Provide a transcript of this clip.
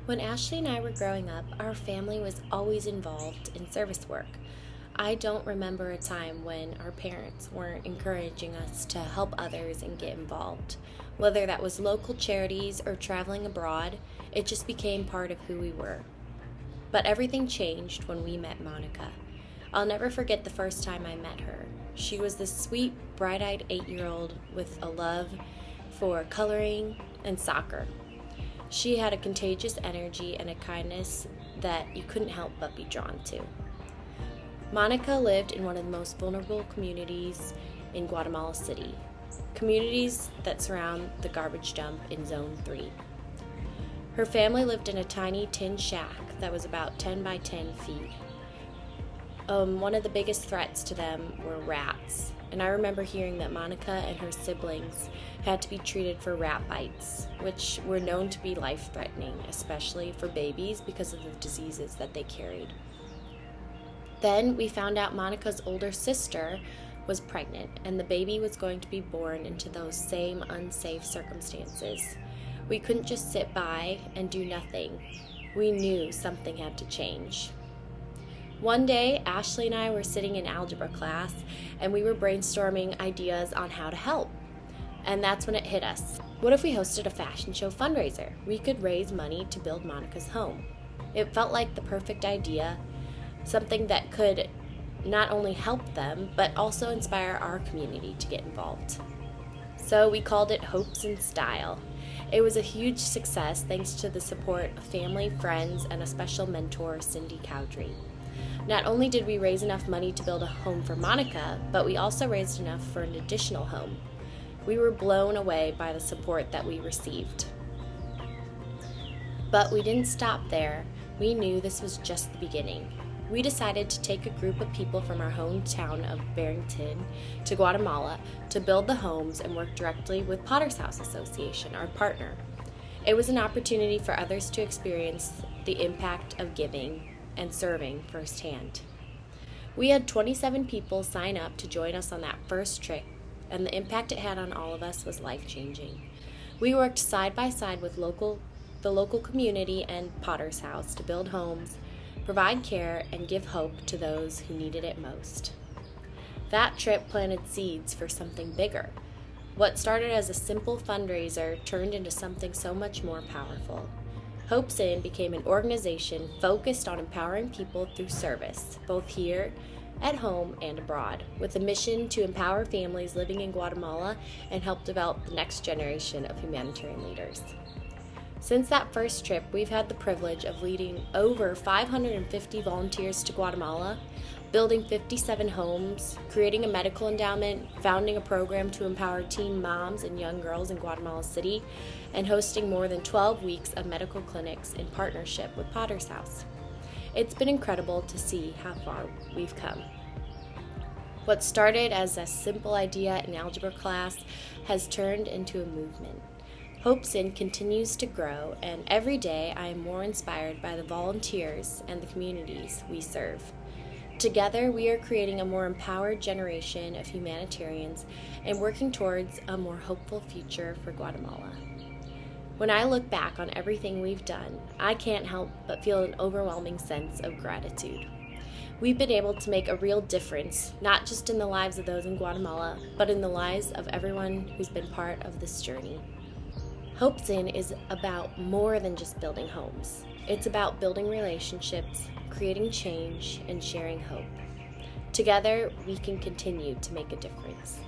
When Ashley and I were growing up, our family was always involved in service work. I don't remember a time when our parents weren't encouraging us to help others and get involved. Whether that was local charities or traveling abroad, it just became part of who we were. But everything changed when we met Monica. I'll never forget the first time I met her. She was this sweet, bright-eyed 8-year-old with a love for coloring and soccer. She had a contagious energy and a kindness that you couldn't help but be drawn to. Monica lived in one of the most vulnerable communities in Guatemala City, communities that surround the garbage dump in Zone 3. Her family lived in a tiny tin shack that was about 10 by 10 feet. One of the biggest threats to them were rats, and I remember hearing that Monica and her siblings had to be treated for rat bites, which were known to be life-threatening, especially for babies because of the diseases that they carried. Then we found out Monica's older sister was pregnant, and the baby was going to be born into those same unsafe circumstances. We couldn't just sit by and do nothing. We knew something had to change. One day, Ashley and I were sitting in algebra class, and we were brainstorming ideas on how to help. And that's when it hit us. What if we hosted a fashion show fundraiser? We could raise money to build Monica's home. It felt like the perfect idea, something that could not only help them, but also inspire our community to get involved. So we called it Hopes in Style. It was a huge success thanks to the support of family, friends, and a special mentor, Cindy Cowdrey. Not only did we raise enough money to build a home for Monica, but we also raised enough for an additional home. We were blown away by the support that we received. But we didn't stop there. We knew this was just the beginning. We decided to take a group of people from our hometown of Barrington to Guatemala to build the homes and work directly with Potter's House Association, our partner. It was an opportunity for others to experience the impact of giving and serving firsthand. We had 27 people sign up to join us on that first trip, and the impact it had on all of us was life-changing. We worked side by side with the local community and Potter's House to build homes, provide care, and give hope to those who needed it most. That trip planted seeds for something bigger. What started as a simple fundraiser turned into something so much more powerful. Hopes In became an organization focused on empowering people through service, both here, at home, and abroad, with a mission to empower families living in Guatemala and help develop the next generation of humanitarian leaders. Since that first trip, we've had the privilege of leading over 550 volunteers to Guatemala, building 57 homes, creating a medical endowment, founding a program to empower teen moms and young girls in Guatemala City, and hosting more than 12 weeks of medical clinics in partnership with Potter's House. It's been incredible to see how far we've come. What started as a simple idea in algebra class has turned into a movement. Hopes In continues to grow, and every day I am more inspired by the volunteers and the communities we serve. Together, we are creating a more empowered generation of humanitarians and working towards a more hopeful future for Guatemala. When I look back on everything we've done, I can't help but feel an overwhelming sense of gratitude. We've been able to make a real difference, not just in the lives of those in Guatemala, but in the lives of everyone who's been part of this journey. Hopes In is about more than just building homes. It's about building relationships, creating change, and sharing hope. Together, we can continue to make a difference.